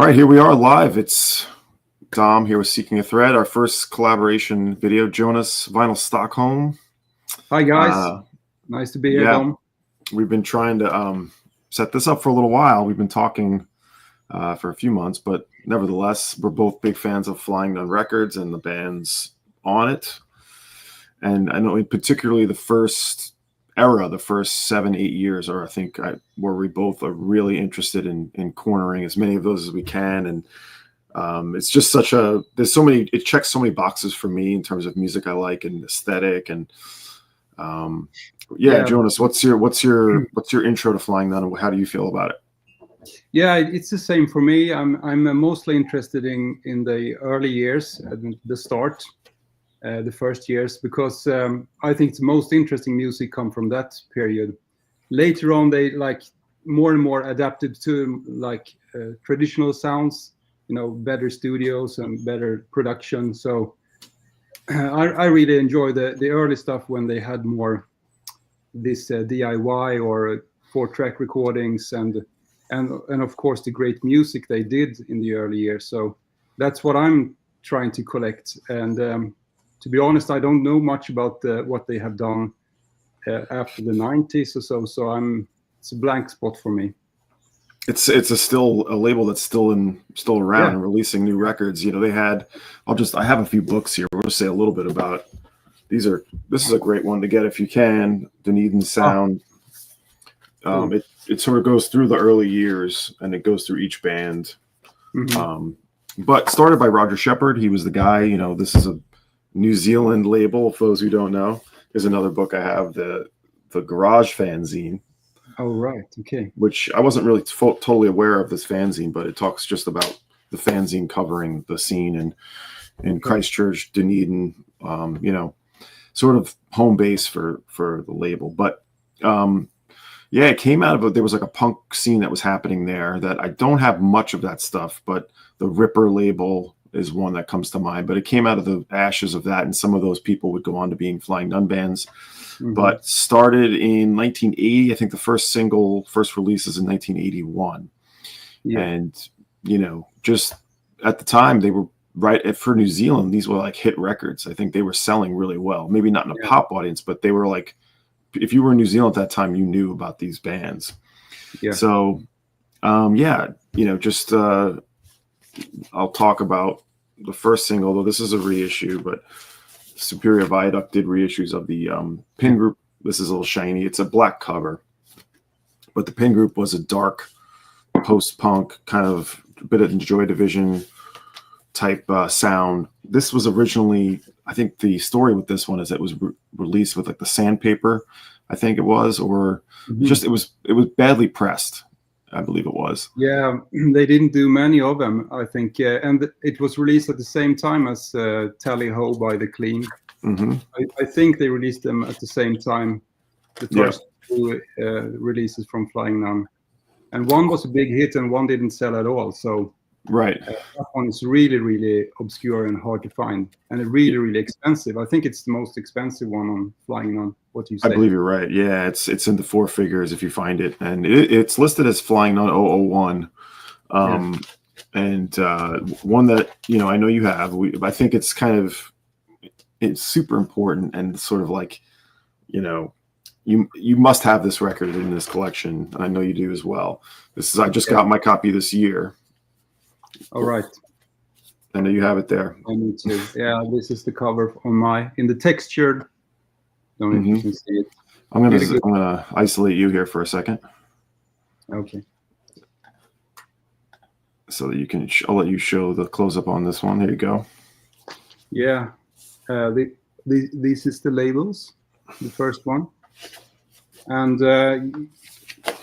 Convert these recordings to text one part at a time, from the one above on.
All right, here we are live. It's Dom here with Seekingathread, our first collaboration video. Jonas, Vinylstockholm. Hi guys, nice to be here, Dom. We've been trying to set this up for a little while. We've been talking for a few months, but nevertheless, we're both big fans of Flying Nun Records and the bands on it. And I know particularly the first era, the first 7-8 years, or I think where we both are really interested in cornering as many of those as we can. And it's just there's so many, it checks so many boxes for me in terms of music I like and aesthetic. And Jonas, what's your intro to Flying Nun and how do you feel about it? Yeah, it's the same for me. I'm mostly interested in the early years, the start. The first years, because I think the most interesting music come from that period. Later on, they more and more adapted to traditional sounds, better studios and better production. So I really enjoy the early stuff when they had more this DIY or 4-track recordings and of course the great music they did in the early years. So that's what I'm trying to collect. And to be honest, I don't know much about what they have done after the 90s or so. So it's a blank spot for me. It's still a label that's still around and releasing new records. They had. I have a few books here. We'll just say a little bit about these. This is a great one to get if you can. Dunedin Sound. It sort of goes through the early years and it goes through each band. Mm-hmm. But started by Roger Shepard. He was the guy. This is a New Zealand label, for those who don't know. There's another book I have, the Garage Fanzine. Oh, right. Okay. Which I wasn't really totally aware of this fanzine, but it talks just about the fanzine covering the scene in Christchurch, Dunedin, sort of home base for the label. But it came out of there was like a punk scene that was happening there that I don't have much of that stuff, but the Ripper label is one that comes to mind, but it came out of the ashes of that, and some of those people would go on to being Flying Nun bands. Mm-hmm. But started in 1980. I think the first release is in 1981. Yeah. And just at the time they were for New Zealand, these were like hit records. I think they were selling really well. Maybe not in a pop audience, but they were like, if you were in New Zealand at that time, you knew about these bands. Yeah. So I'll talk about the first single, though this is a reissue, but Superior Viaduct did reissues of the Pin Group. This is a little shiny. It's a black cover, but the Pin Group was a dark post-punk kind of bit of Joy Division type sound. This was originally, I think the story with this one is it was released with like the sandpaper, I think it was, or just it was badly pressed. I believe it was. Yeah, they didn't do many of them, I think. And it was released at the same time as Tally Ho by The Clean. Mm-hmm. I think they released them at the same time, the first two releases from Flying Nun. And one was a big hit and one didn't sell at all. So that one is really, really obscure and hard to find. And really, really expensive. I think it's the most expensive one on Flying Nun. What do you say? I believe you're right. Yeah, it's in the 4 figures if you find it. And it's listed as Flying Nun 001. And one that, I know you have. I think it's super important and sort of like, you must have this record in this collection. And I know you do as well. I just got my copy this year. All right. I know you have it there. I need to. Yeah, this is the cover in the textured. Don't know if you can see it. I'm gonna isolate you here for a second. Okay. So that you can, I'll let you show the close up on this one. There you go. Yeah. This is the labels, the first one, and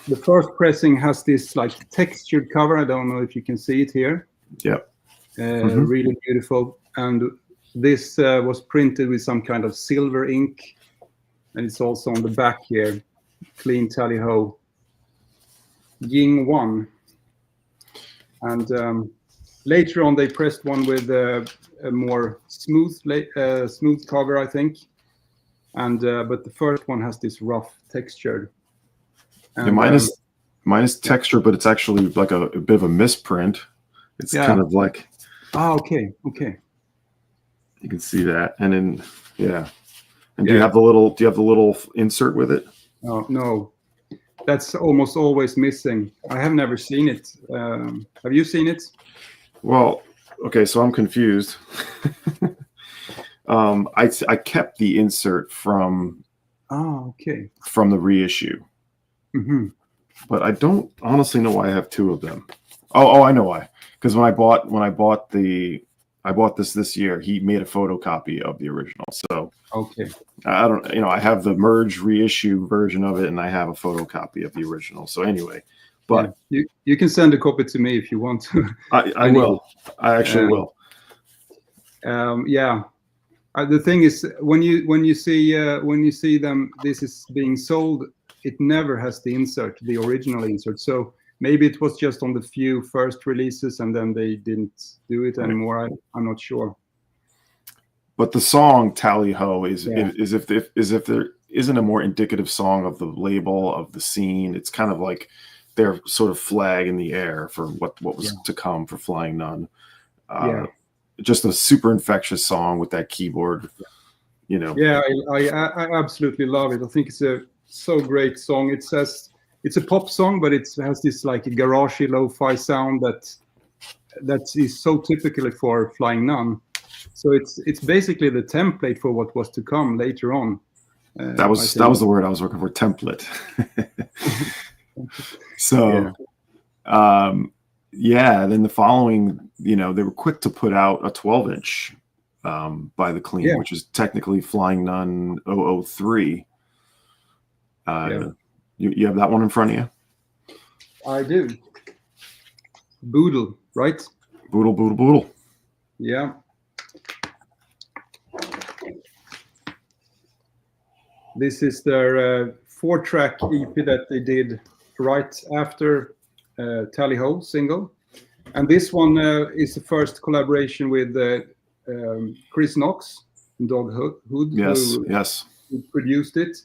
the first pressing has this like textured cover. I don't know if you can see it here. Yep. Really beautiful. And this was printed with some kind of silver ink. And it's also on the back here, Clean Tally Ho, Ying 1. And later on, they pressed one with a more smooth cover, I think. And but the first one has this rough texture. And, mine is texture, but it's actually like a bit of a misprint. It's kind of like. Okay. You can see that, and then And do you have the little insert with it? No, that's almost always missing. I have never seen it. Have you seen it? Well, okay, so I'm confused. I kept the insert from from the reissue, but I don't honestly know why I have two of them. Oh, I know why. Because when I bought this year, he made a photocopy of the original. So I don't, I have the merge reissue version of it, and I have a photocopy of the original. So anyway, but you can send a copy to me if you want to. I will. I actually will. The thing is, when you see them, this is being sold. It never has the insert, the original insert. So maybe it was just on the few first releases, and then they didn't do it anymore. I'm not sure. But the song "Tally Ho" is if there isn't a more indicative song of the label, of the scene. It's kind of like their sort of flag in the air for what was to come for Flying Nun. Just a super infectious song with that keyboard. Yeah, I absolutely love it. I think it's a so great song. It's a pop song, but it has this like a garagey lo-fi sound that is so typical for Flying Nun. So it's basically the template for what was to come later on. That was the word I was looking for, template. So, then the following, they were quick to put out a 12-inch by the Clean, which is technically Flying Nun 003. You have that one in front of you? I do. Boodle, right? Boodle. Yeah. This is their 4-track EP that they did right after Tally Ho single. And this one is the first collaboration with Chris Knox and Dog Hood. Yes. Who produced it.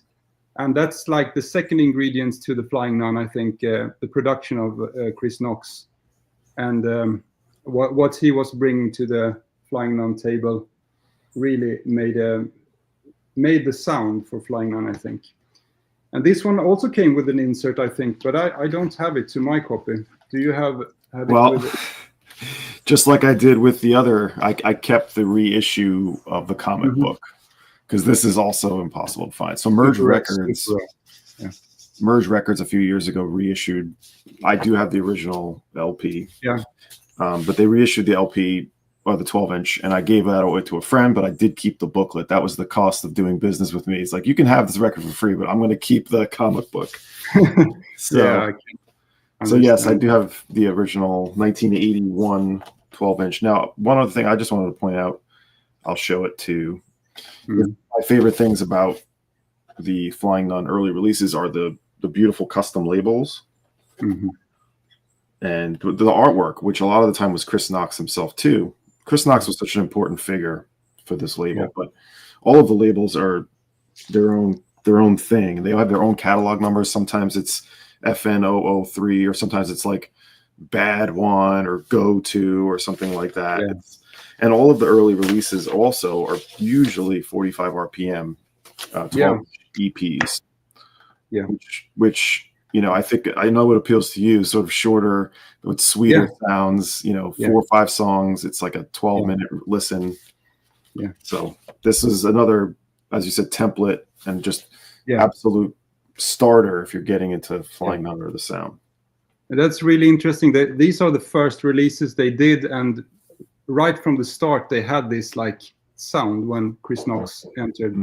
And that's like the second ingredients to the Flying Nun, I think, the production of Chris Knox. And what he was bringing to the Flying Nun table really made the sound for Flying Nun, I think. And this one also came with an insert, I think, but I don't have it to my copy. Do you have it with it? Just like I did with the other, I kept the reissue of the comic book, because this is also impossible to find. So Merge Records a few years ago reissued. I do have the original LP. Yeah. But they reissued the LP or the 12-inch, and I gave that away to a friend, but I did keep the booklet. That was the cost of doing business with me. It's like, you can have this record for free, but I'm going to keep the comic book. So yes, I do have the original 1981 12-inch. Now, one other thing I just wanted to point out, I'll show it to. My favorite things about the Flying Nun early releases are the beautiful custom labels. And the artwork, which a lot of the time was Chris Knox himself too. Chris Knox was such an important figure for this label, but all of the labels are their own thing. They have their own catalog numbers. Sometimes it's FN003, or sometimes it's like Bad One or Go To or something like that. And all of the early releases also are usually 45 RPM 12 EPs. Which I think I know what appeals to you, sort of shorter with sweeter sounds, 4 or 5 songs. It's like a 12-minute listen. So this is another, as you said, template and just absolute starter if you're getting into Flying Nun or the sound. That's really interesting. These are the first releases they did, and right from the start they had this like sound when Chris Knox entered.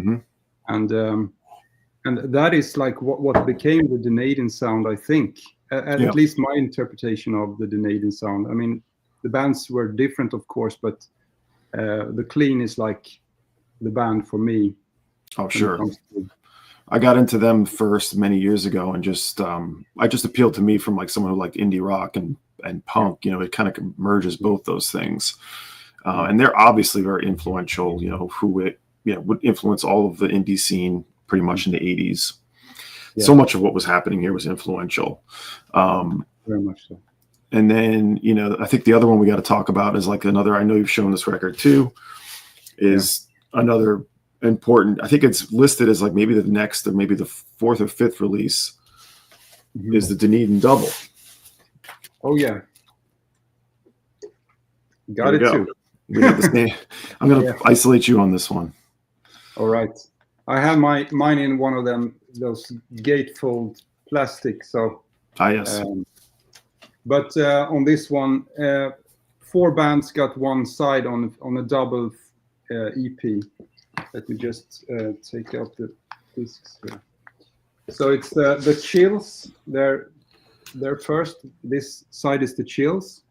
And that is like what became the Dunedin sound, I think. At least my interpretation of the Dunedin sound. I mean, the bands were different, of course, but the Clean is like the band for me. Oh, sure. I got into them first many years ago, and I just appealed to me from like someone who liked indie rock and punk. It kind of merges both those things. And they're obviously very influential, who would influence all of the indie scene pretty much in the 80s. So much of what was happening here was influential. Very much so. And then, you know, I think the other one we got to talk about is like another, I know you've shown this record too, is another important, I think it's listed as like maybe the next or maybe the fourth or fifth release is the Dunedin Double. Oh yeah. Got it too. We got the same. I'm going to isolate you on this one. All right. I have mine in one of them, those gatefold plastic. So, yes. But on this one, 4 bands got one side on a double EP. Let me just take out the discs here. So it's the Chills. They're first. This side is the Chills,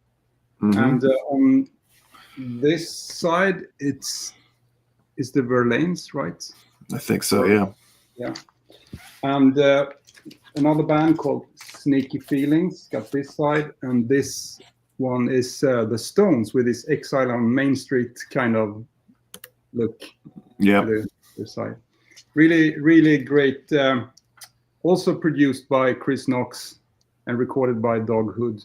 and on this side it's the Verlaines, right? I think so. Yeah. Yeah. And another band called Sneaky Feelings got this side, and this one is the Stones with this Exile on Main Street kind of look. Yeah. The side. Really, really great. Also produced by Chris Knox and recorded by Dog Hood.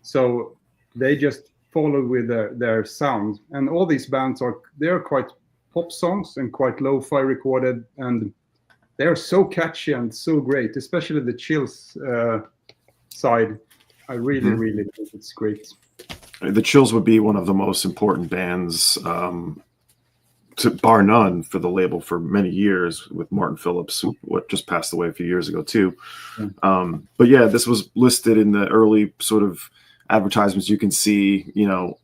So they just follow with their sound. And all these bands they're quite pop songs and quite lo-fi recorded, and they're so catchy and so great, especially the Chills side. I really, really think it's great. The Chills would be one of the most important bands, to bar none, for the label for many years, with Martin Phillips, who just passed away a few years ago too. But yeah, this was listed in the early sort of advertisements. You can see, you know,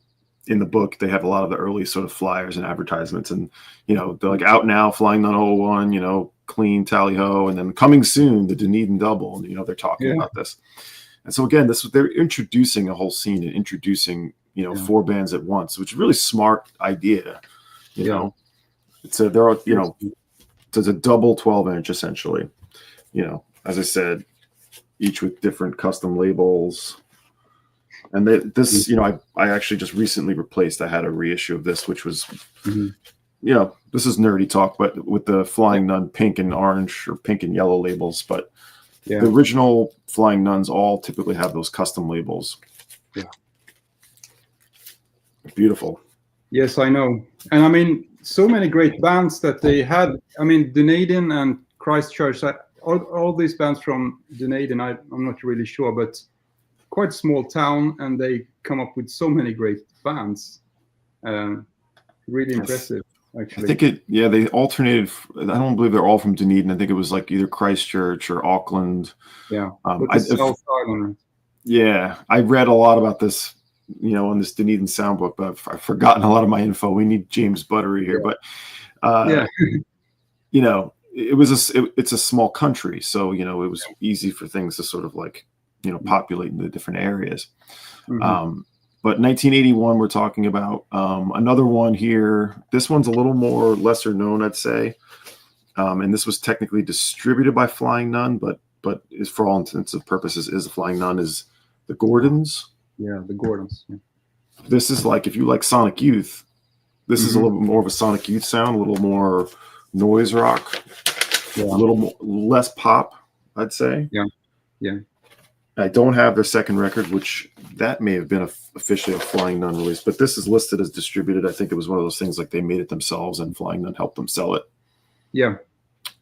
in the book, they have a lot of the early sort of flyers and advertisements, and, you know, they're like out now, Flying Nun 01, you know, clean tally ho, and then coming soon, the Dunedin Double. And, you know, they're talking about this. And so again, they're introducing a whole scene and introducing, you know, 4 bands at once, which is a really smart idea. You know, it's a double 12-inch essentially. You know, as I said, each with different custom labels. And this, you know, I actually just recently replaced. I had a reissue of this, which was, you know, this is nerdy talk, but with the Flying Nun pink and orange or pink and yellow labels. But the original Flying Nuns all typically have those custom labels. Yeah. Beautiful. Yes, I know. And I mean, so many great bands that they had. I mean, Dunedin and Christchurch, all these bands from Dunedin, I'm not really sure, but quite small town, and they come up with so many great bands. Really impressive, actually. I think they alternated. I don't believe they're all from Dunedin. I think it was like either Christchurch or Auckland. Yeah. South Island. Yeah. I read a lot about this, you know, on this Dunedin soundbook, but I've forgotten a lot of my info. We need James Buttery here, but you know, it's a small country, so, you know, it was easy for things to sort of like, you know, populate in the different areas. But 1981, we're talking about another one here. This one's a little more lesser known, I'd say, and this was technically distributed by Flying Nun, but is, for all intents and purposes, is the Flying Nun, is the Gordons. Yeah, the Gordons. Yeah. This is like, if you like Sonic Youth, this is a little bit more of a Sonic Youth sound, a little more noise rock, a little less pop, I'd say. Yeah. I don't have their second record, which that may have been officially a Flying Nun release, but this is listed as distributed. I think it was one of those things like they made it themselves and Flying Nun helped them sell it. Yeah.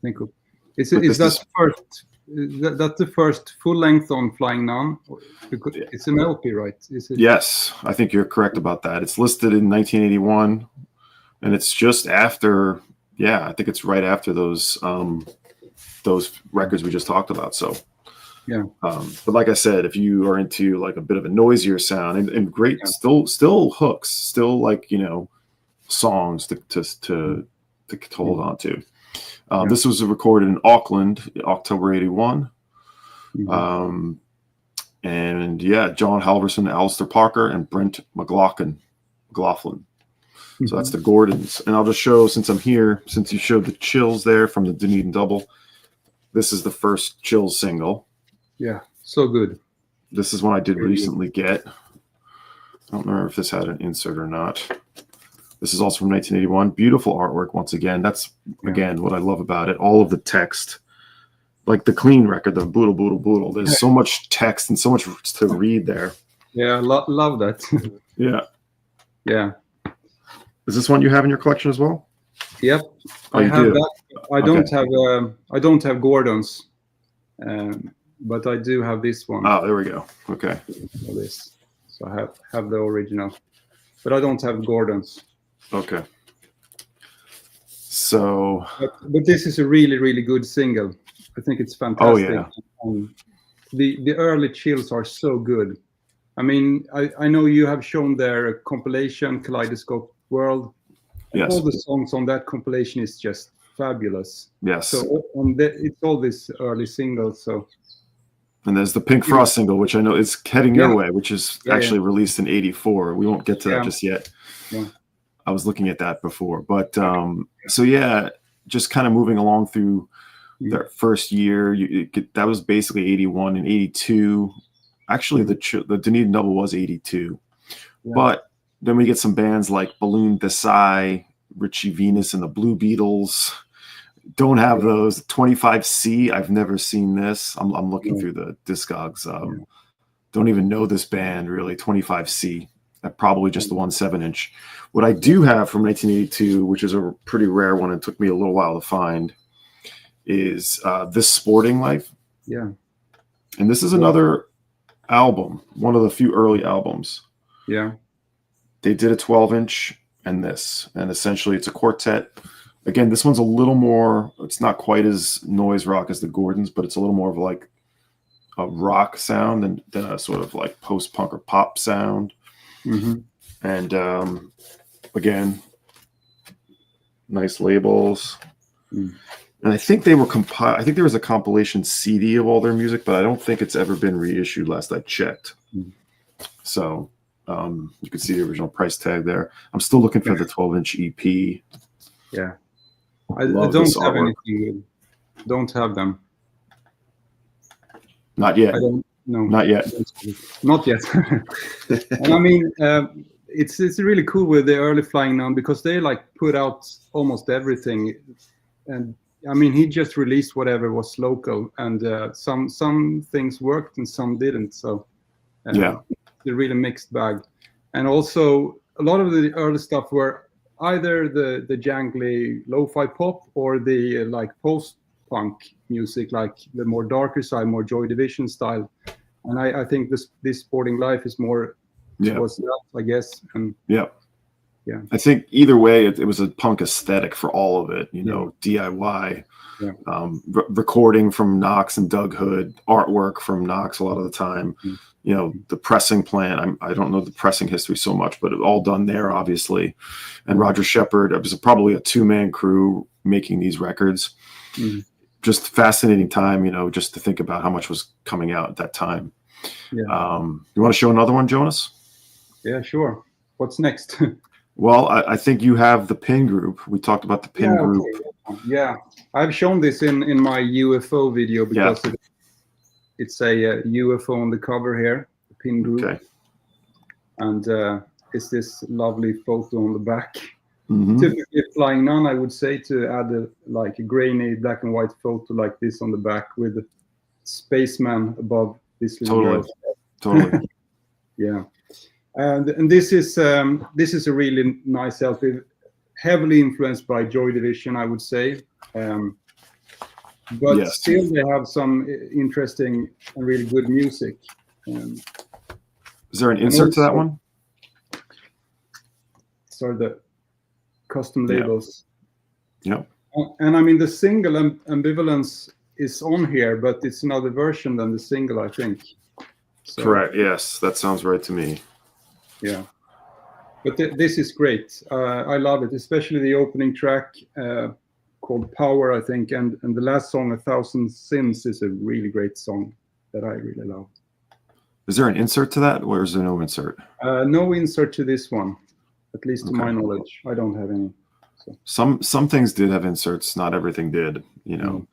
Thank you. Is that the first full length on Flying Nun? It's an LP, right? Is it? Yes, I think you're correct about that. It's listed in 1981, and it's just after. Yeah, I think it's right after those records we just talked about. So, yeah. But like I said, if you are into like a bit of a noisier sound and great, still hooks, still like, you know, songs to hold on to. This was recorded in Auckland, October 81. And John Halverson, Alistair Parker, and Brent McLaughlin. So that's the Gordons. And I'll just show, since I'm here, since you showed the Chills there from the Dunedin Double, this is the first Chills single. Yeah, so good. This is one I did recently get. I don't remember if this had an insert or not. This is also from 1981. Beautiful artwork once again. That's, again, what I love about it. All of the text, like the clean record, the Boodle. There's so much text and so much to read there. Yeah, love that. Yeah. Yeah. Is this one you have in your collection as well? Yep. Oh, I you have do? that. I don't have Gordon's, but I do have this one. Oh, there we go. Okay. This. So I have the original, but I don't have Gordon's. Okay. So. But this is a really, really good single. I think it's fantastic. Oh yeah. The early chills are so good. I mean, I know you have shown their compilation, Kaleidoscope World. Yes. All the songs on that compilation is just fabulous. Yes. So it's all these early singles. So. And there's the Pink Frost single, which I know is heading your way, which is actually released in '84. We won't get to that just yet. Yeah. I was looking at that before, but so yeah, just kind of moving along through their first year. That was basically '81 and '82. Actually, the Dunedin Double was '82, but then we get some bands like Balloon Desai, Richie Venus, and the Blue Beetles. Don't have those. 25C. I've never seen this. I'm looking through the Discogs. Don't even know this band really. 25C. Probably just the 1 7-inch. What I do have from 1982, which is a pretty rare one, and took me a little while to find, is This Sporting Life. Yeah. And this is another album, one of the few early albums. Yeah. They did a 12-inch and this, and essentially it's a quartet. Again, this one's a little more, it's not quite as noise rock as the Gordons, but it's a little more of like a rock sound than a sort of like post-punk or pop sound. Mm-hmm. And again, nice labels. And I think they were I think there was a compilation CD of all their music, but I don't think it's ever been reissued last I checked. So you can see the original price tag there. I'm still looking for the 12-inch EP. Yeah. I don't have anything. Don't have them. Not yet. I don't know. Not yet. Not yet. And I mean, it's really cool with the early Flying Nun because they like put out almost everything. And I mean, he just released whatever was local, and some things worked and some didn't. So it's a really mixed bag. And also, a lot of the early stuff were either the jangly lo-fi pop or the like post-punk music, like the more darker side, more Joy Division style. And I think this Sporting Life is more towards that, I guess. And yeah, I think either way, it was a punk aesthetic for all of it. You know, DIY, recording from Knox and Doug Hood, artwork from Knox a lot of the time. You know, the pressing plant. I don't know the pressing history so much, but it all done there, obviously. And Roger Shepard, it was probably a 2-man crew making these records. Just fascinating time, you know, just to think about how much was coming out at that time. You want to show another one, Jonas? Yeah, sure. What's next? Well, I think you have the Pin Group. We talked about the Pin Group. Okay. Yeah, I've shown this in my UFO video because it's a UFO on the cover here, the Pin Group. Okay. And it's this lovely photo on the back. Typically, Flying Nun, I would say to add a grainy black and white photo like this on the back with a spaceman above this little girl. Totally. Yeah. And this is a really nice LP, heavily influenced by Joy Division, I would say. But still, they have some interesting and really good music. Is there an insert to that one? Sorry, the custom labels. Yeah. And I mean, the single Ambivalence is on here, but it's another version than the single, I think. So, correct. Yes, that sounds right to me. Yeah. But this is great. I love it, especially the opening track called Power, I think. And the last song, 1,000 Sins, is a really great song that I really love. Is there an insert to that, or is there no insert? No insert to this one, at least to my knowledge. I don't have any. So. Some things did have inserts. Not everything did, you know.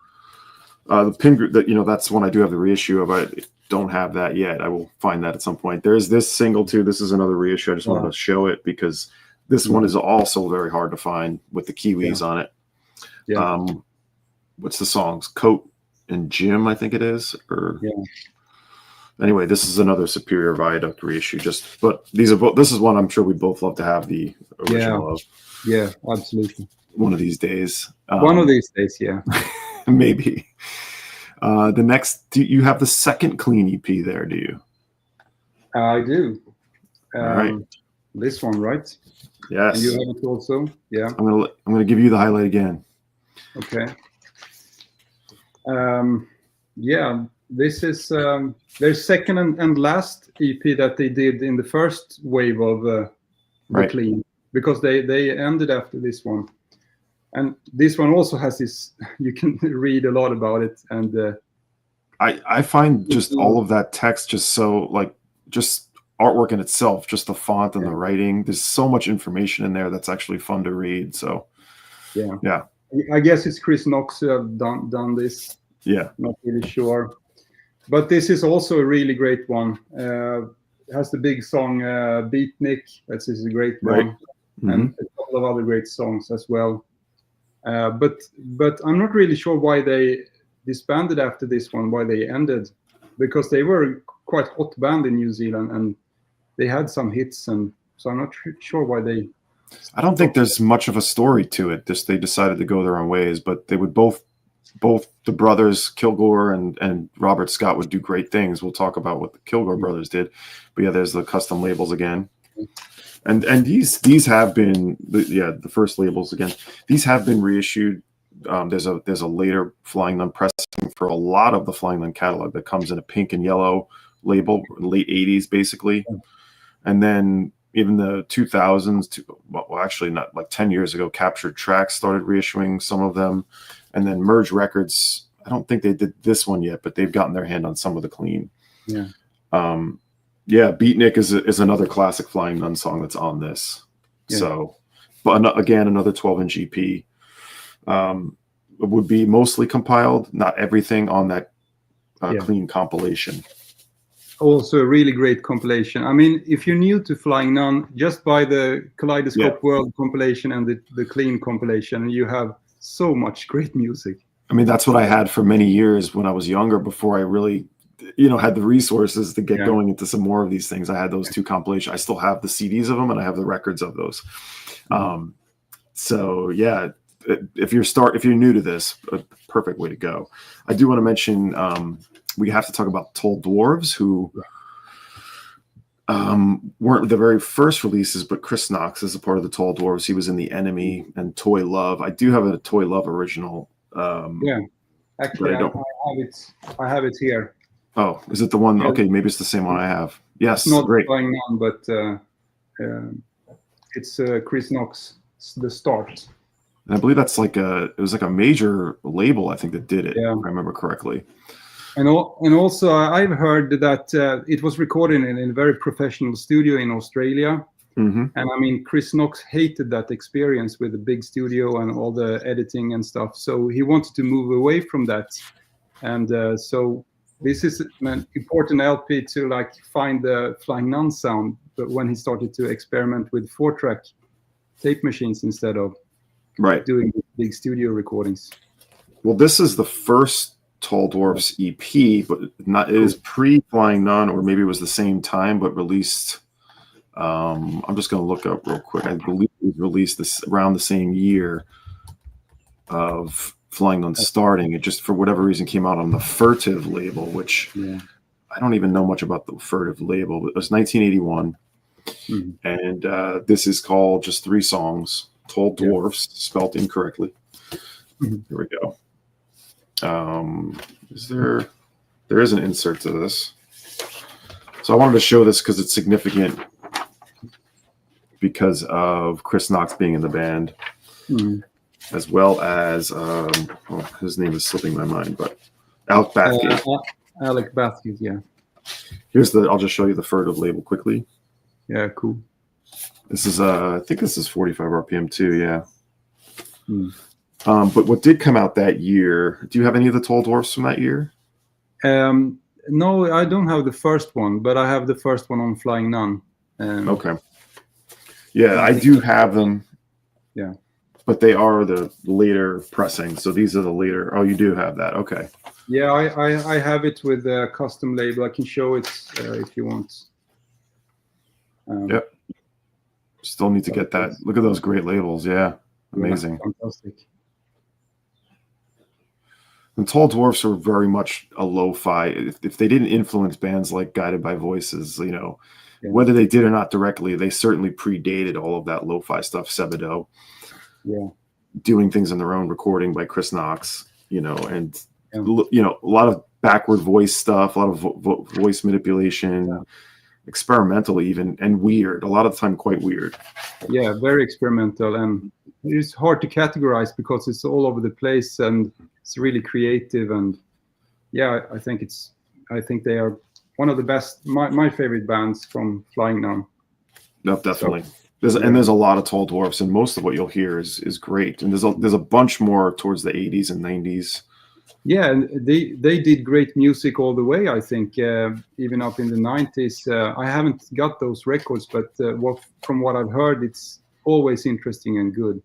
The Pin Group, that's one I do have the reissue of. I don't have that yet. I will find that at some point. There's this single too. This is another reissue. I just wanted to show it because this one is also very hard to find with the Kiwis on it. Yeah. What's the songs? Coat and Jim, I think it is. Or Anyway, this is another Superior Viaduct reissue. But these are both. This is one I'm sure we both love to have the original of. Yeah, absolutely. One of these days. One of these days, yeah. Maybe. The next, do you have the second clean EP there? Do you? I do. All right. This one, right? Yes. And you have it also. Yeah. I'm gonna give you the highlight again. Okay. Yeah. This is their second and last EP that they did in the first wave of the clean, because they ended after this one, and this one also has this. You can read a lot about it, and I find just all of that text just so like just artwork in itself, just the font and the writing. There's so much information in there that's actually fun to read. So yeah. I guess it's Chris Knox who have done this. Yeah. Not really sure. But this is also a really great one. It has the big song Beatnik. That is a great one. Mm-hmm. And a couple of other great songs as well. But I'm not really sure why they disbanded after this one, why they ended. Because they were quite hot band in New Zealand and they had some hits. And so I'm not sure why they... I don't think there's much of a story to it. Just they decided to go their own ways, but they would both the brothers Kilgore and Robert Scott would do great things. We'll talk about what the Kilgore brothers did, but yeah, there's the custom labels again, and these have been the first labels again. These have been reissued. There's a later Flying Nun pressing for a lot of the Flying Nun catalog that comes in a pink and yellow label, late '80s basically, and then even the 2000s. Well, actually not like 10 years ago, Captured Tracks started reissuing some of them. And then Merge Records, I don't think they did this one yet, but they've gotten their hand on some of the clean. Yeah. Beatnik is another classic Flying Nun song that's on this. Yeah. So, but again, another 12-inch EP. Would be mostly compiled, not everything on that clean compilation. Also a really great compilation. I mean, if you're new to Flying Nun, just buy the Kaleidoscope World compilation and the clean compilation, you have so much great music. I mean, that's what I had for many years when I was younger, before I really, had the resources to get going into some more of these things. I had those two compilations. I still have the CDs of them and I have the records of those. So yeah, if you're new to this, a perfect way to go. I do want to mention, we have to talk about Tall Dwarfs, who weren't the very first releases, but Chris Knox is a part of the Tall Dwarfs. He was in The Enemy and Toy Love. I do have a Toy Love original. Actually, I have it here. Oh, is it the one? Okay, maybe it's the same one I have. Yes, it's not great. Flying Nun, but it's Chris Knox, The Start. And I believe that's it was like a major label, I think, that did it, if I remember correctly. And also, I've heard that it was recorded in a very professional studio in Australia. Mm-hmm. And I mean, Chris Knox hated that experience with the big studio and all the editing and stuff. So he wanted to move away from that. And so this is an important LP to find the Flying Nun sound. But when he started to experiment with 4-track tape machines instead of doing big studio recordings. Well, this is the first Tall Dwarfs EP, but it is pre-Flying Nun, or maybe it was the same time, but released. I'm just going to look up real quick. I believe it was released around the same year of Flying Nun starting. It just, for whatever reason, came out on the Furtive label, which I don't even know much about the Furtive label, but it was 1981. Mm-hmm. And this is called just 3 songs, Tall Dwarfs, spelled incorrectly. Mm-hmm. Here we go. There is an insert to this. So I wanted to show this because it's significant because of Chris Knox being in the band, as well as his name is slipping my mind, but Alec Bathgate. Alec Bathgate, yeah. I'll just show you the Furtive label quickly. Yeah, cool. This is I think this is 45 RPM too, yeah. But what did come out that year? Do you have any of the Tall Dwarfs from that year? No, I don't have the first one, but I have the first one on Flying Nun. Okay. Yeah, I do have them. Yeah. But they are the later pressing. So these are the later. Oh, you do have that. Okay. Yeah, I have it with a custom label. I can show it if you want. Yep. Still need to get that. Look at those great labels. Yeah. Amazing. Yeah, fantastic. And Tall Dwarfs are very much a lo-fi. If they didn't influence bands like Guided by Voices, you know, whether they did or not directly, they certainly predated all of that lo-fi stuff. Sebadoh, doing things on their own, recording by Chris Knox, you know, and you know, a lot of backward voice stuff, a lot of voice manipulation, experimental even, and weird. A lot of the time, quite weird. Yeah, very experimental, and it's hard to categorize because it's all over the place and it's really creative. And yeah, I think they are one of the best. My favorite bands from Flying Nun. No, definitely. So, there's a lot of Tall Dwarfs, and most of what you'll hear is great. And there's a bunch more towards the 80s and 90s. Yeah, and they did great music all the way. I think even up in the 90s. I haven't got those records, but from what I've heard, it's always interesting and good.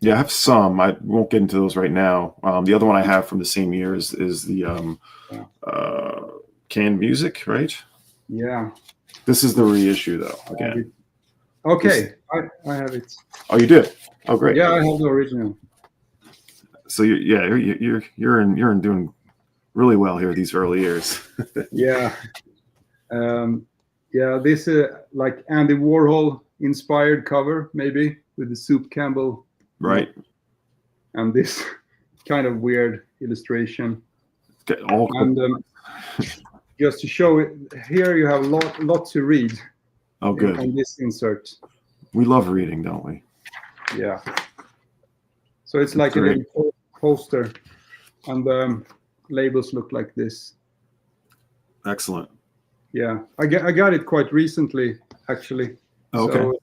Yeah, I have some. I won't get into those right now. The other one I have from the same year is the Canned Music, right? Yeah. This is the reissue, though. Again. Okay, I have it. Oh, you did? Oh, great. Yeah, I have the original. So you're in doing really well here these early years. Yeah. This like Andy Warhol inspired cover, maybe with the Soup Campbell. Right. And this kind of weird illustration. Just to show it, here you have a lot to read. Oh, good. On this insert. We love reading, don't we? Yeah. So it's like a little poster, and the labels look like this. Excellent. Yeah, I got it quite recently, actually. Okay. So,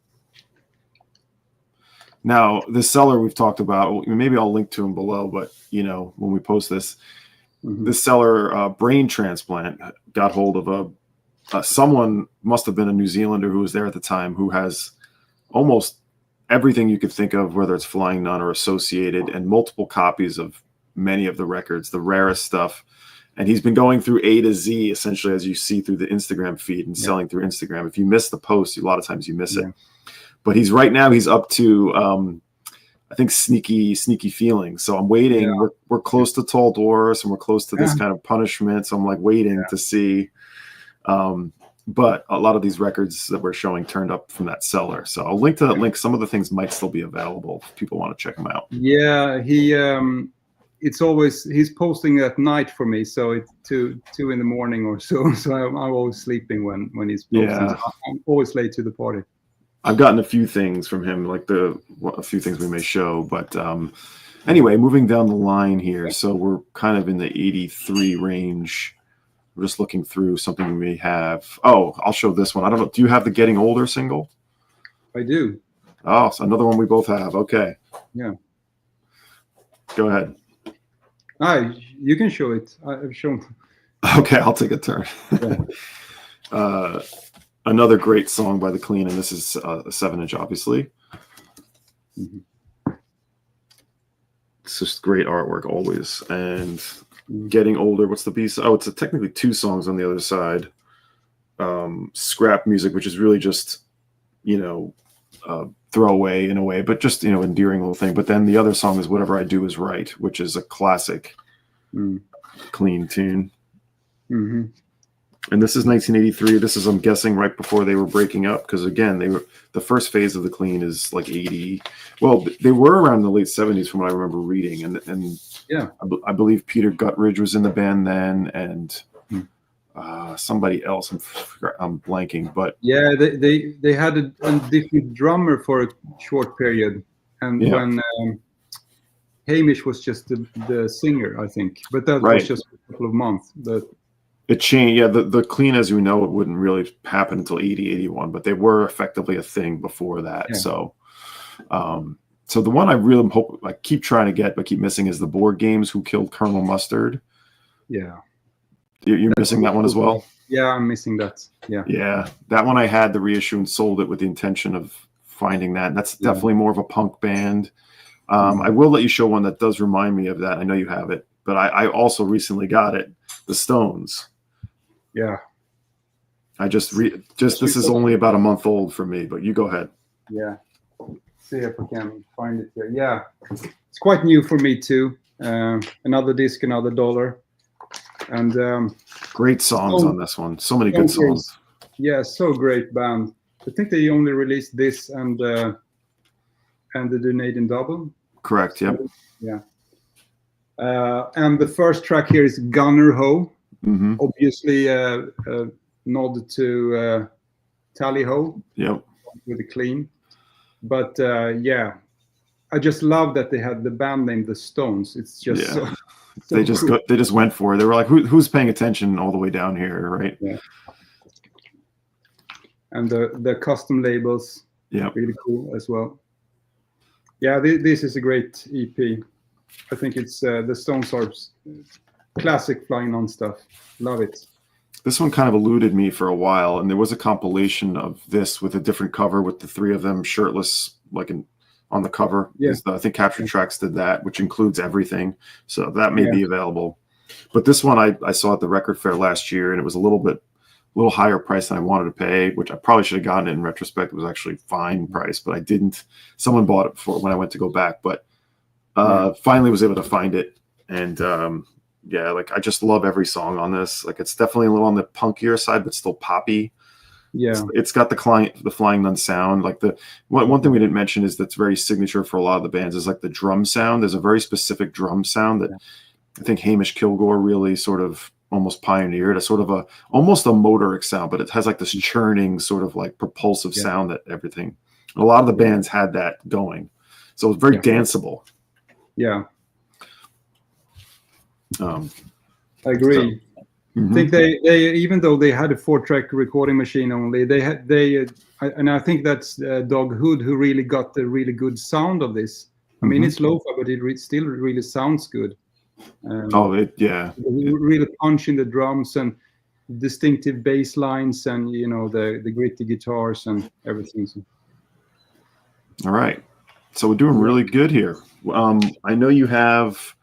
now, the seller we've talked about, maybe I'll link to him below, but, you know, when we post this, this seller, Brain Transplant, got hold of someone, must have been a New Zealander who was there at the time, who has almost everything you could think of, whether it's Flying Nun or associated, and multiple copies of many of the records, the rarest stuff. And he's been going through A to Z, essentially, as you see through the Instagram feed and selling through Instagram. If you miss the post, a lot of times you miss it. But he's up to, I think, Sneaky Feelings. So I'm waiting. Yeah. We're close to Tall Dwarfs, and we're close to this kind of Punishment. So I'm like waiting to see. But a lot of these records that we're showing turned up from that seller. So I'll link to that link. Some of the things might still be available if people want to check them out. Yeah, it's always, he's posting at night for me, so it's 2 in the morning or so. So I'm always sleeping when he's posting. Yeah. So I'm always late to the party. I've gotten a few things from him, like a few things we may show. But anyway, moving down the line here. So we're kind of in the 83 range. We're just looking through something we may have. Oh, I'll show this one. I don't know. Do you have the Getting Older single? I do. Oh, so another one we both have. Okay. Yeah. Go ahead. You can show it. I've shown. Okay, I'll take a turn. Yeah. Another great song by The Clean, and this is a 7-inch, obviously. It's just great artwork always. And Getting Older, what's the piece? Oh, it's technically 2 songs on the other side. Scrap Music, which is really just, you know, throwaway in a way, but just, you know, endearing little thing. But then the other song is Whatever I Do Is Right, which is a classic Clean tune. And this is 1983. This is, I'm guessing, right before they were breaking up, because again, the first phase of The Clean is like 80. Well, they were around the late 70s from what I remember reading, and yeah, I believe Peter Guttridge was in the band then, and somebody else. I'm blanking, but yeah, they had a different drummer for a short period, and when Hamish was just the singer, I think, but that was just a couple of months. But it changed. Yeah, the Clean, as we know, it wouldn't really happen until 80, 81, but they were effectively a thing before that. Yeah. So the one I really hope, I keep trying to get, but keep missing, is the Board Games Who Killed Colonel Mustard. Yeah. You're missing that one as well? Yeah, I'm missing that. Yeah. Yeah. That one I had the reissue and sold it with the intention of finding that. And that's definitely more of a punk band. I will let you show one that does remind me of that. I know you have it, but I also recently got it, the Stones. Yeah. I just this is only about a month old for me, but you go ahead. Yeah. See if I can find it here. Yeah. It's quite new for me too. Another disc, another $1. And great songs on this one. So many good songs. Yeah, so great band. I think they only released this and the Dunedin Double. Correct. Yep. Yeah. And the first track here is Gunner Ho. Mm-hmm. Obviously, nod to Tally Ho. Yep. With the clean. But yeah, I just love that they had the band name The Stones. It's just so they just cool. they just went for it. They were like, who's paying attention all the way down here, right? Yeah. And the custom labels, really cool as well. Yeah, this is a great EP. I think it's the Stones are classic Flying Nun stuff. Love it. This one kind of eluded me for a while, and there was a compilation of this with a different cover with the three of them shirtless, like on the cover. Yeah. I think Capture Tracks did that, which includes everything. So that may be available. But this one I saw at the record fair last year, and it was a little higher price than I wanted to pay, which I probably should have gotten it in retrospect. It was actually fine price, but I didn't. Someone bought it before when I went to go back, but finally was able to find it. And like I just love every song on this. Like it's definitely a little on the punkier side, but still poppy. Yeah, it's got the Flying Nun sound. Like the one thing we didn't mention is that's very signature for a lot of the bands is like the drum sound. There's a very specific drum sound that I think Hamish Kilgore really sort of almost pioneered. A sort of almost a motoric sound, but it has like this churning sort of like propulsive sound that everything. A lot of the bands had that going, so it's very danceable. Yeah. I agree. I think they even though they had a 4-track recording machine only, and I think that's Doug Hood who really got the really good sound of this. I mean, it's lo-fi, but it still really sounds good. Really punch in the drums and distinctive bass lines, and the gritty guitars and everything. All right, so we're doing really good here. I know you have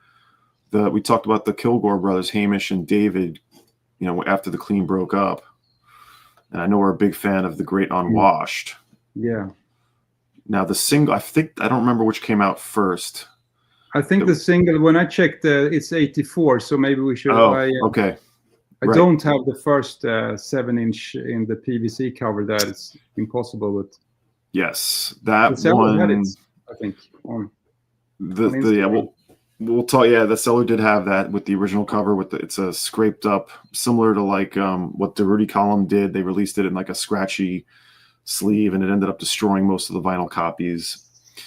we talked about the Kilgore brothers, Hamish and David, after the Clean broke up. And I know we're a big fan of the Great Unwashed. Yeah. Now the single, I don't remember which came out first. I think the single, when I checked, it's 84, so maybe we should. Okay. I don't have the first 7-inch in the PVC cover. That it's impossible, but yes, that one. Had it, I think on we'll talk. Yeah, the seller did have that with the original cover. It's a scraped up, similar to like what Rudy Column did. They released it in like a scratchy sleeve, and it ended up destroying most of the vinyl copies.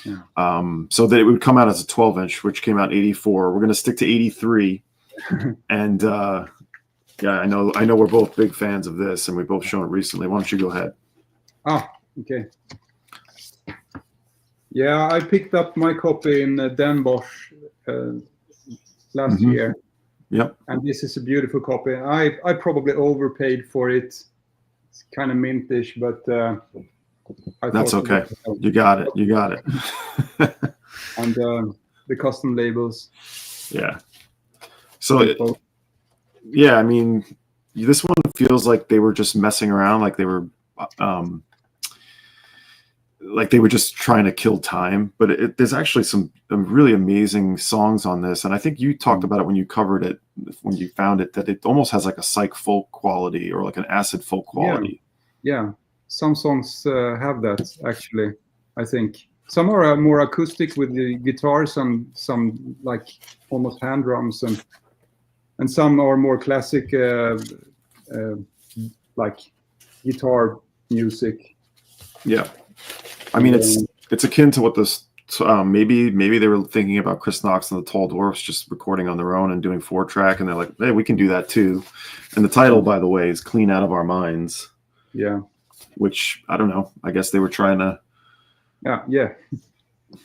Yeah. So that it would come out as a 12-inch, which came out in 84. We're going to stick to 83, and I know we're both big fans of this, and we've both shown it recently. Why don't you go ahead? Okay. Yeah, I picked up my copy in Den Bosch last year. Yep. And this is a beautiful copy. I probably overpaid for it. It's kind of mintish, but that's okay. You got it. And the custom labels. Yeah. So, I mean, this one feels like they were just messing around, like they were just trying to kill time. But there's actually some really amazing songs on this, and I think you talked about it when you covered it, when you found it, that it almost has like a psych folk quality or like an acid folk quality. Yeah. Some songs have that, actually. I think some are more acoustic with the guitars, and some like almost hand drums, and some are more classic like guitar music. Yeah, I mean it's akin to what this maybe they were thinking about Chris Knox and the Tall Dwarfs just recording on their own and doing 4-track, and they're like, hey, we can do that too. And the title, by the way, is Clean Out of Our Minds. Yeah. Which I don't know. I guess they were trying to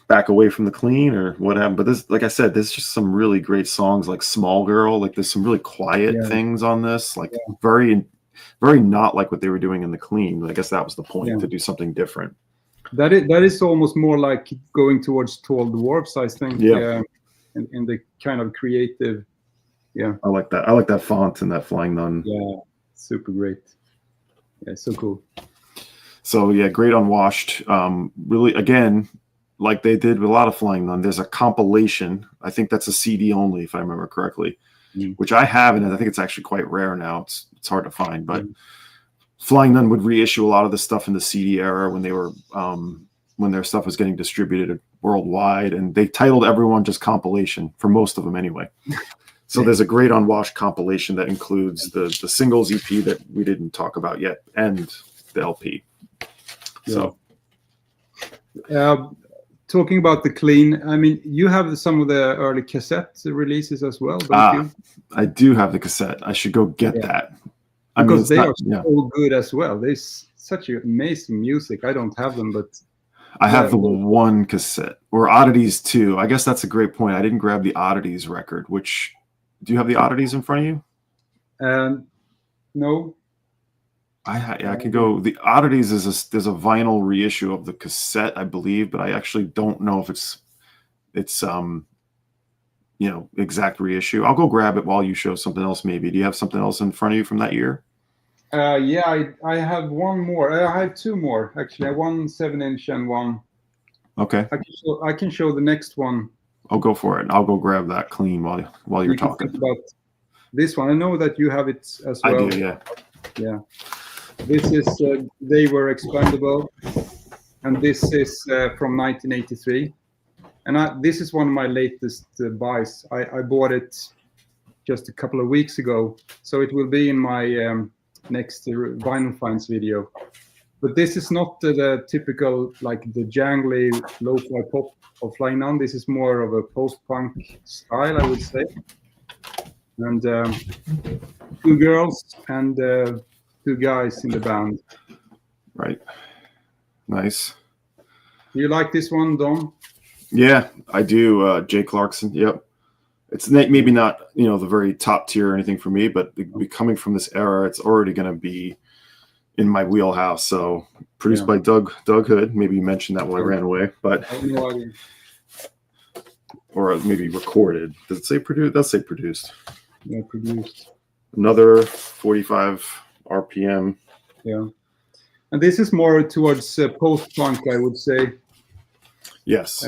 back away from the clean or what happened. But this, like I said, there's just some really great songs like Small Girl. Like there's some really quiet things on this. Like very, very not like what they were doing in the clean. I guess that was the point, to do something different. That is almost more like going towards Tall Dwarfs, I think. Yeah. In the kind of creative Yeah. I like that. I like that font and that Flying Nun. Yeah. Super great. Yeah, so cool. So yeah, Great Unwashed. Really, again, like they did with a lot of Flying Nun, there's a compilation. I think that's a CD only, if I remember correctly, which I have, and I think it's actually quite rare now. It's hard to find, but Flying Nun would reissue a lot of the stuff in the CD era when they were when their stuff was getting distributed worldwide, and they titled everyone just compilation for most of them anyway. So there's a Great Unwashed compilation that includes the singles EP that we didn't talk about yet and the LP. So, talking about the clean, I mean, you have some of the early cassette releases as well, don't you? I do have the cassette. I should go get that. Because they are so good as well. There's such amazing music. I don't have them, but I have the one cassette, or Oddities too. I guess that's a great point. I didn't grab the Oddities record. Which, do you have the Oddities in front of you? No. I can go. The Oddities there's a vinyl reissue of the cassette, I believe, but I actually don't know if it's exact reissue. I'll go grab it while you show something else. Maybe. Do you have something else in front of you from that year? Yeah, I have one more. I have two more actually. One 7-inch and one. Okay. I can show the next one. I'll go for it. I'll go grab that clean while you're talking about this one. I know that you have it as well. I do, yeah. Yeah. This is They Were Expendable, and this is from 1983. And this is one of my latest buys. I bought it just a couple of weeks ago, so it will be in my next vinyl finds video. But this is not the typical, like the jangly lo-fi pop of Flying Nun. This is more of a post-punk style, I would say. And two girls and two guys in the band. Right. Nice. You like this one, Don? Yeah, I do. Jay Clarkson. Yep. It's maybe not, the very top tier or anything for me, but coming from this era, it's already going to be in my wheelhouse. So produced by Doug Hood. Maybe you mentioned that when I ran away, but or maybe recorded. Does it say produced? Does say produced. Yeah, produced. Another 45 RPM. Yeah, and this is more towards post-punk, I would say. Yes.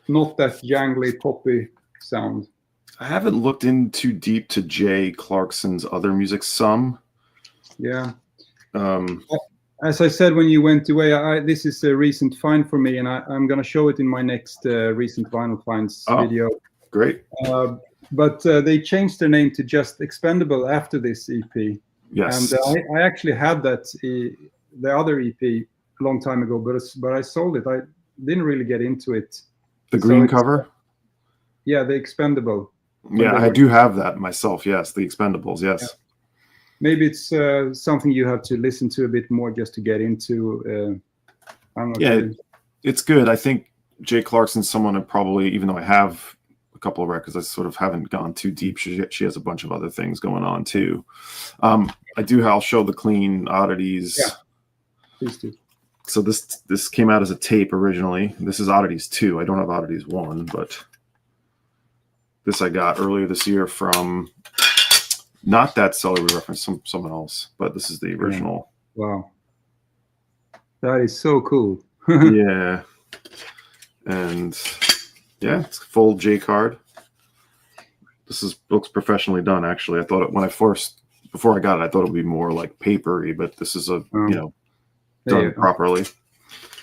Not that jangly poppy sound. I haven't looked in too deep to Jay Clarkson's other music. Some. Yeah. As I said when you went away, this is a recent find for me, and I'm going to show it in my next recent vinyl finds video. Great. But they changed their name to just Expendable after this EP. Yes. And I actually had the other EP a long time ago, but I sold it. I didn't really get into it. The green cover? Yeah, the Expendable. Yeah, I do have that myself. Yes, the Expendables. Yes. Yeah. Maybe it's something you have to listen to a bit more just to get into. I'm not sure. It's good. I think Jay Clarkson's someone who probably, even though I have a couple of records, I sort of haven't gone too deep. She has a bunch of other things going on too. I'll show the clean Oddities. Yeah, please do. So this came out as a tape originally. This is Oddities 2. I don't have Oddities 1, but this I got earlier this year from not that celery reference, someone else, but this is the original. Yeah. Wow. That is so cool. Yeah. And yeah, it's a full J card. Looks professionally done, actually. I thought before I got it, I thought it would be more like papery, but this is done properly.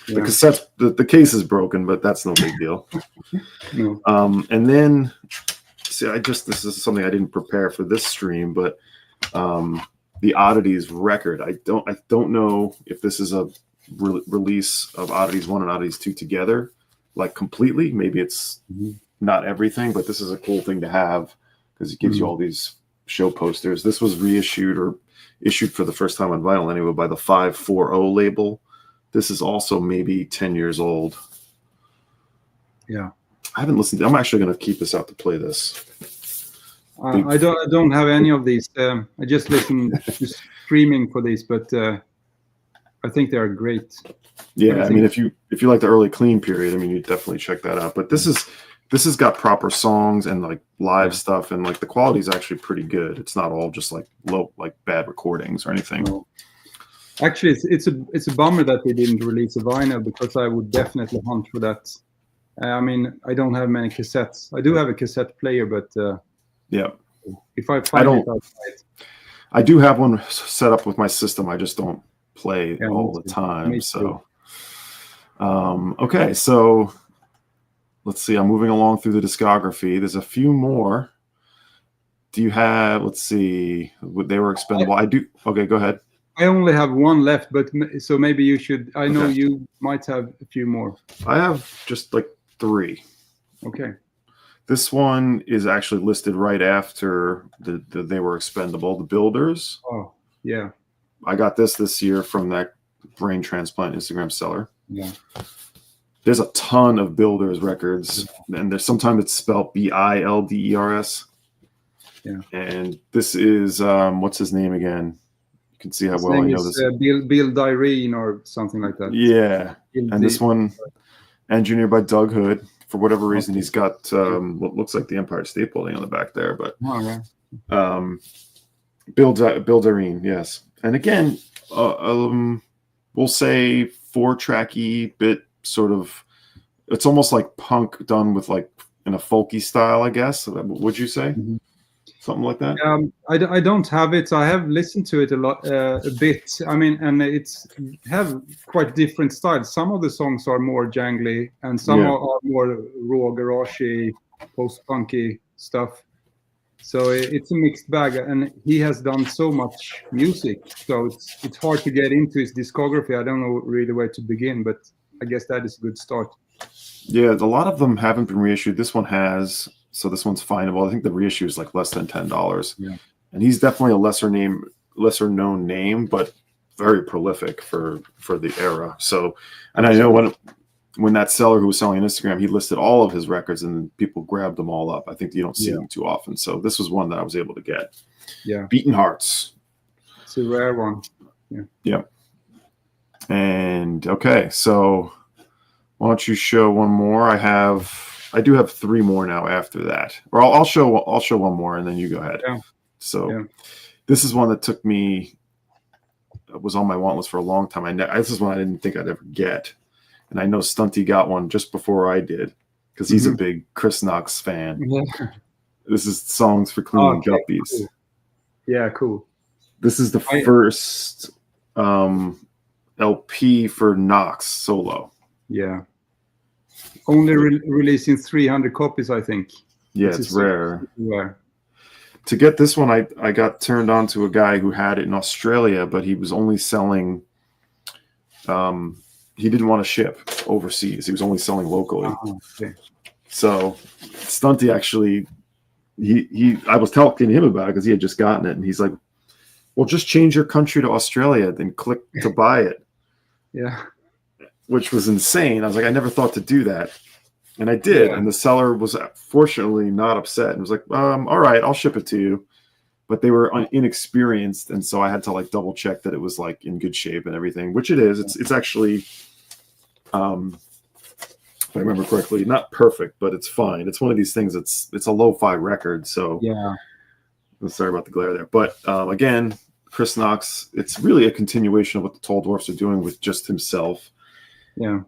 Yeah. The cassette, the case is broken, but that's no big deal. No. And then, this is something I didn't prepare for this stream, but the Oddities record. I don't know if this is a release of Oddities 1 and Oddities 2 together, like completely. Maybe it's not everything, but this is a cool thing to have because it gives you all these show posters. This was reissued or issued for the first time on vinyl anyway by the 540 label. This is also maybe 10 years old. Yeah. I haven't listened to I'm actually going to keep this out to play this. I don't have any of these. I just listen to streaming for these, but I think they are great. Yeah, I mean, if you like the early clean period, I mean, you definitely check that out. But this this has got proper songs and like live stuff, and like the quality is actually pretty good. It's not all just like bad recordings or anything. No. Actually, it's a bummer that they didn't release a vinyl, because I would definitely hunt for that. I mean, I don't have many cassettes. I do have a cassette player, but yeah, if I find it, I'll try it. I do have one set up with my system. I just don't play all the time. Me so, okay, so let's see. I'm moving along through the discography. There's a few more. Do you have? Let's see. They Were Expendable. I do. Okay, go ahead. I only have one left, but so maybe you should. I know you might have a few more. I have just like 3. Okay. This one is actually listed right after the They Were Expendable, The Builders. Oh, yeah. I got this year from that brain transplant Instagram seller. Yeah. There's a ton of Builders records, and there's sometimes it's spelled Bilders. Yeah. And this is what's his name again? You can see how well I know this. Bill Dyrene or something like that. Yeah. And this one, engineered by Doug Hood. For whatever reason, he's got what looks like the Empire State Building on the back there. But Bill Dyrene, yes. And again, we'll say 4-tracky bit sort of. It's almost like punk done with like in a folky style, I guess. Would you say? Mm-hmm. Something like that? I don't have it. I have listened to it a bit. I mean, and it's have quite different styles. Some of the songs are more jangly, and some are more raw, garagey, post-punky stuff. So it's a mixed bag, and he has done so much music. So it's hard to get into his discography. I don't know really where to begin, but I guess that is a good start. Yeah, a lot of them haven't been reissued. This one has. So this one's findable. I think the reissue is like less than $10. Yeah. And he's definitely a lesser known name, but very prolific for the era. So, and I know when that seller who was selling on Instagram, he listed all of his records and people grabbed them all up. I think you don't see them too often. So this was one that I was able to get. Yeah. Beaten Hearts. It's a rare one. Yeah. Yeah. And okay, so why don't you show one more? I do have 3 more now after that, or I'll show one more and then you go ahead. Yeah. So this is one that took me, was on my want list for a long time. This is one I didn't think I'd ever get. And I know Stunty got one just before I did, because he's a big Chris Knox fan. Yeah. This is Songs for Cleaning Guppies. Cool. Yeah, cool. This is the first LP for Knox solo. Yeah. Only releasing 300 copies, I think. Yeah, it's rare. To get this one, I got turned on to a guy who had it in Australia, but he was only selling. He didn't want to ship overseas. He was only selling locally. Okay. So Stunty actually, I was talking to him about it because he had just gotten it, and he's like, "Well, just change your country to Australia, then click to buy it." Yeah. Which was insane. I was like, I never thought to do that. And I did. And the seller was fortunately not upset and was like, all right, I'll ship it to you. But they were inexperienced. And so I had to like double check that it was like in good shape and everything, which it is. It's actually, if I remember correctly, not perfect, but it's fine. It's one of these things. It's a lo-fi record. So yeah, I'm sorry about the glare there. But again, Chris Knox, it's really a continuation of what the Tall Dwarfs are doing with just himself. Yeah.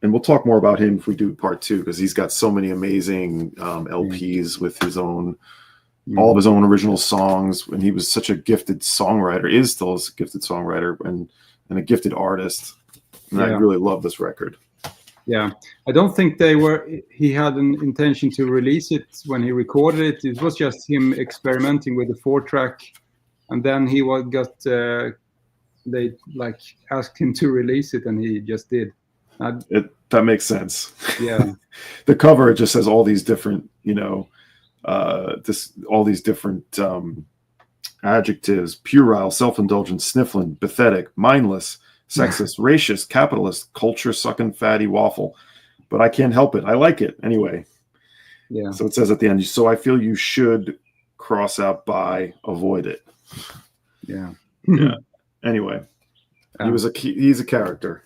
And we'll talk more about him if we do part 2, because he's got so many amazing LPs with his own, all of his own original songs. And he was such a gifted songwriter, is still a gifted songwriter and a gifted artist. And I really love this record. Yeah. I don't think he had an intention to release it when he recorded it. It was just him experimenting with the 4-track. And then they like asked him to release it, and he just did. That makes sense. Yeah. The cover, it just says all these different, all these different adjectives: puerile, self-indulgent, sniffling, pathetic, mindless, sexist, racist, capitalist, culture sucking, fatty waffle. But I can't help it. I like it anyway. Yeah. So it says at the end, so I feel you should cross out by, avoid it. Yeah. Yeah. Anyway, he's a character.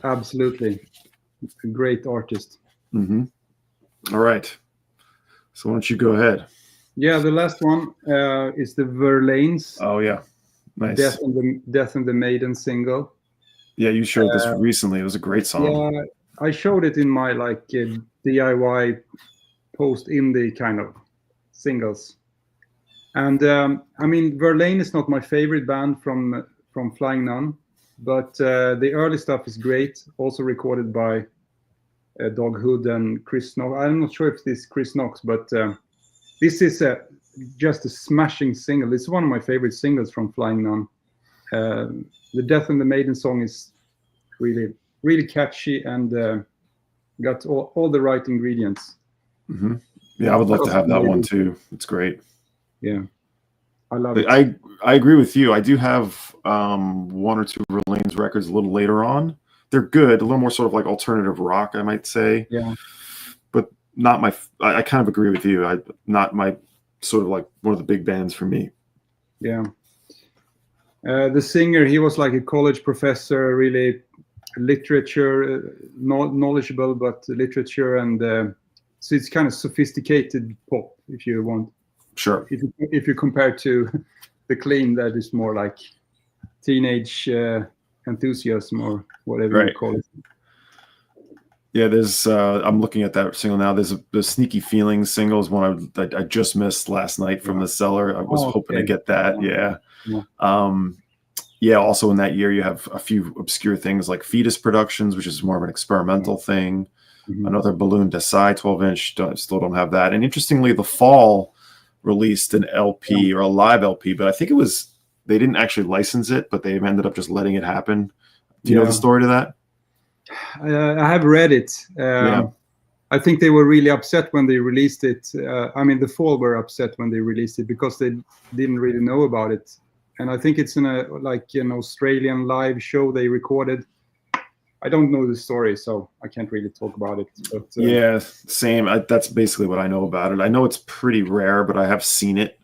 Absolutely. A great artist. Mm-hmm. All right. So why don't you go ahead? Yeah, the last one is the Verlaines. Oh yeah, nice. Death and the Maiden single. Yeah, you showed this recently. It was a great song. Yeah, I showed it in my like DIY post indie kind of singles. And I mean, Verlaine is not my favorite band from Flying Nun, but the early stuff is great. Also recorded by Dog Hood and Chris Knox. I'm not sure if this is Chris Knox, but this is just a smashing single. It's one of my favorite singles from Flying Nun. The Death and the Maiden song is really, really catchy and got all the right ingredients. Mm-hmm. Yeah, I would love to have that one too. It's great. Yeah, I love it. I agree with you. I do have one or two Verlaines records a little later on. They're good, a little more sort of like alternative rock, I might say. Yeah. But not my. I kind of agree with you. Not my sort of like one of the big bands for me. Yeah. The singer, he was like a college professor, really literature knowledgeable, but literature and so it's kind of sophisticated pop, if you want. Sure. If you compare to the Clean, that is more like teenage enthusiasm or whatever you call it. Yeah, there's. I'm looking at that single now. There's the Sneaky Feelings single is one I just missed last night from the cellar. I was hoping to get that. Yeah. Yeah. Also in that year, you have a few obscure things like Fetus Productions, which is more of an experimental thing. Mm-hmm. Another Balloon Desai 12-inch. Still don't have that. And interestingly, The Fall released an LP or a live LP, but I think it was they didn't actually license it, but they ended up just letting it happen. Do you know the story to that? I have read it. I think they were really upset when they released it. I mean, The Fall were upset when they released it because they didn't really know about it. And I think it's in an Australian live show they recorded. I don't know the story, so I can't really talk about it. But, yeah, same. That's basically what I know about it. I know it's pretty rare, but I have seen it.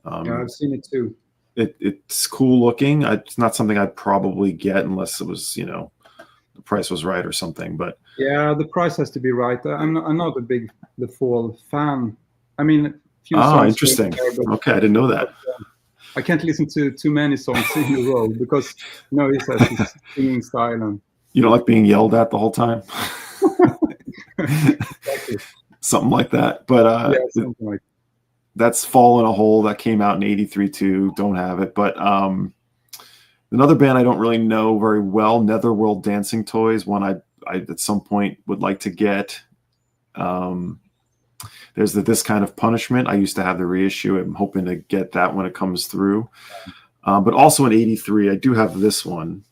Yeah, I've seen it too. It's cool looking. It's not something I'd probably get unless it was, the price was right or something. But yeah, the price has to be right. I'm not a big The Fall fan. I mean, a few songs. Interesting. There, okay, I didn't know that. But, I can't listen to too many songs in a row because he has his singing style and. You don't like being yelled at the whole time? Exactly. Something like that. But something like that. That's Fall in a Hole. That came out in '83 too. Don't have it. But another band I don't really know very well, Netherworld Dancing Toys, one I at some point would like to get. There's This Kind of Punishment. I used to have the reissue. I'm hoping to get that when it comes through. But also in '83, I do have this one.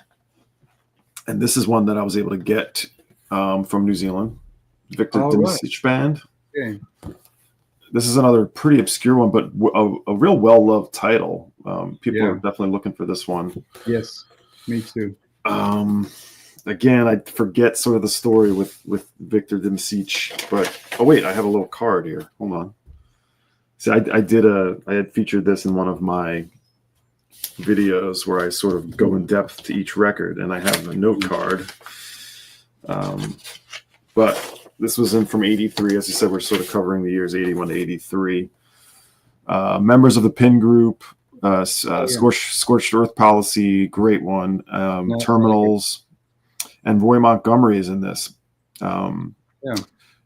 And this is one that I was able to get from New Zealand, Victor Dimisic Band. Okay. This is another pretty obscure one, but a real well-loved title. People are definitely looking for this one. Yes, me too. Again, I forget sort of the story with Victor Dimisic, but wait, I have a little card here. Hold on. See, I had featured this in one of my videos where I sort of go in depth to each record, and I have a note card. But this was in from '83. As you said, we're sort of covering the years '81 to '83. Members of the Pin Group, Scorched Earth Policy, great one. Terminals, and Roy Montgomery is in this.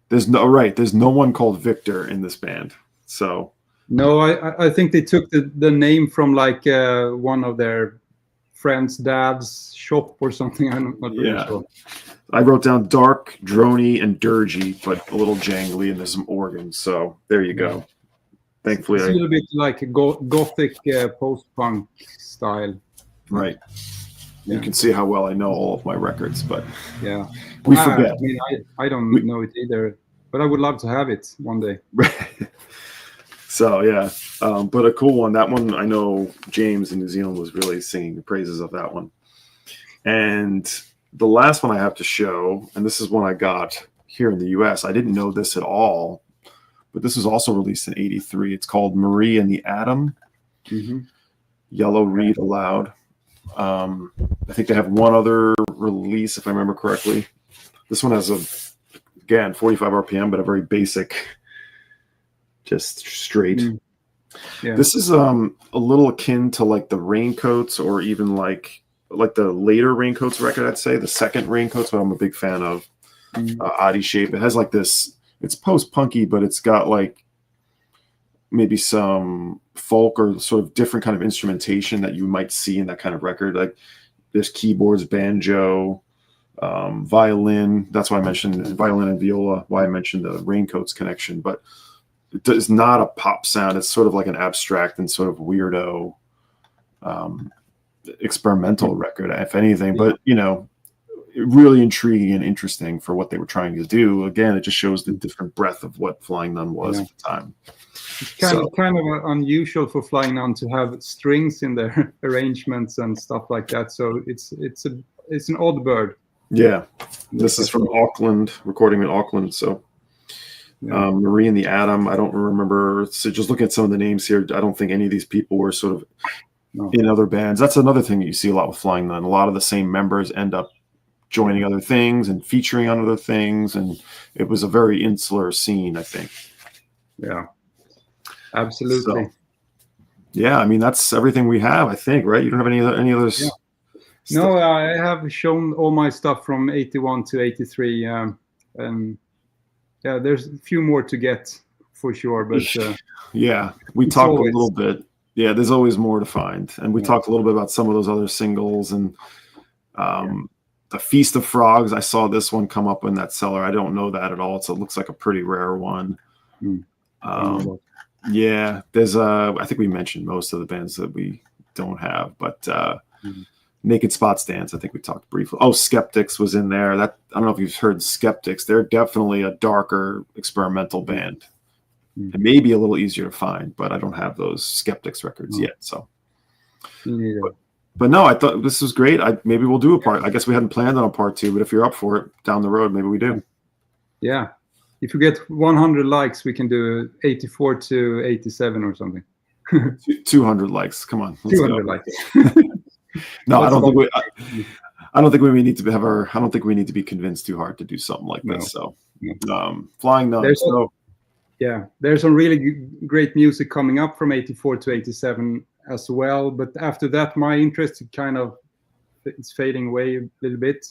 There's no one called Victor in this band. So. No, I think they took the name from like one of their friends' dad's shop or something. I'm not really sure. I wrote down dark, droney, and dirgy, but a little jangly, and there's some organs. So there you go. Thankfully, it's a little bit like a gothic post-punk style. Right. Yeah. You can see how well I know all of my records, but we forget. I mean, I don't know it either, but I would love to have it one day. So but a cool one. That one, I know James in New Zealand was really singing the praises of that one. And the last one I have to show, and this is one I got here in the US. I didn't know this at all, but this was also released in '83. It's called Marie and the Atom. Mm-hmm. Yellow Read Aloud. I think they have one other release, if I remember correctly. This one has again, 45 RPM, but a very basic, just straight. Yeah. This is a little akin to like the Raincoats, or even like the later Raincoats record, I'd say. The second Raincoats, what I'm a big fan of. Oddie Shape. It has like this, it's post-punky, but it's got like maybe some folk or sort of different kind of instrumentation that you might see in that kind of record. Like there's keyboards, banjo, violin. That's why I mentioned violin and viola, why I mentioned the Raincoats connection. But it is not a pop sound. It's sort of like an abstract and sort of weirdo experimental record, if anything. But, you know, really intriguing and interesting for what they were trying to do. Again, it just shows the different breadth of what Flying Nun was at the time. It's kind of unusual for Flying Nun to have strings in their arrangements and stuff like that. So it's an odd bird. Yeah, this is from Auckland, recording in Auckland. So Marie and the Atom, I don't remember. So just looking at some of the names here, I don't think any of these people were sort of in other bands. That's another thing that you see a lot with Flying Nun. A lot of the same members end up joining other things and featuring on other things, and it was a very insular scene, I think. Yeah, absolutely. So, yeah, I mean that's everything we have, I think, right? You don't have any others? Yeah. No, I have shown all my stuff from 81 to 83, and yeah, there's a few more to get for sure. But yeah, we talked a little bit. Yeah, there's always more to find, and we talked a little bit about some of those other singles and. The Feast of Frogs, I saw this one come up in that cellar. I don't know that at all. So it looks like a pretty rare one. Yeah, there's I think we mentioned most of the bands that we don't have, but Naked Spots Dance, I think we talked briefly. Oh, Skeptics was in there. That I don't know if you've heard Skeptics. They're definitely a darker experimental band. It may be a little easier to find, but I don't have those Skeptics records yet. So. But no, I thought this was great. Maybe we'll do a part. I guess we hadn't planned on a part 2, but if you're up for it down the road, maybe we do. Yeah. If you get 100 likes, we can do 84 to 87 or something. 200 likes. Come on. 200 likes. No, I don't think we need to have I don't think we need to be convinced too hard to do something like this. So, Flying Nun. There's some really great music coming up from 84 to 87. As well, but after that, my interest it's fading away a little bit.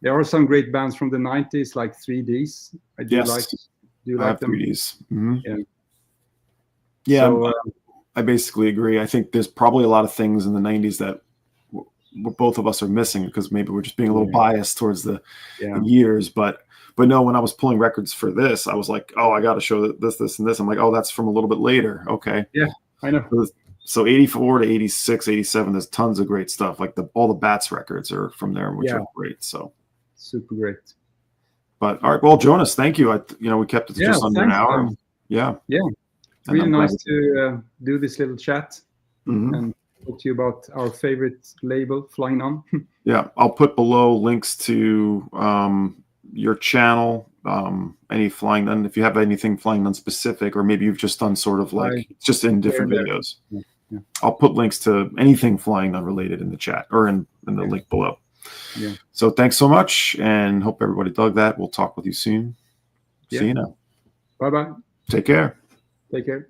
There are some great bands from the 90s, like 3Ds. I do like them. 3Ds. Mm-hmm. Yeah. So, I basically agree. I think there's probably a lot of things in the 90s that both of us are missing because maybe we're just being a little biased towards the years. But no, when I was pulling records for this, I was like, oh, I got to show this, and this. I'm like, oh, that's from a little bit later. Okay. Yeah, I know. So 84 to 86, 87, there's tons of great stuff. Like all the Bats records are from there, which are great. So super great. But all right, well, Jonas, thank you. We kept it just under an hour. Yeah. Really nice to do this little chat and talk to you about our favorite label, Flying Nun. Yeah, I'll put below links to your channel. Any Flying Nun, if you have anything Flying Nun specific, or maybe you've just done sort of like just in different videos. Yeah. I'll put links to anything Flying Nun related in the chat or in the link below. Yeah. So thanks so much, and hope everybody dug that. We'll talk with you soon. See you now. Bye-bye. Take care. Take care.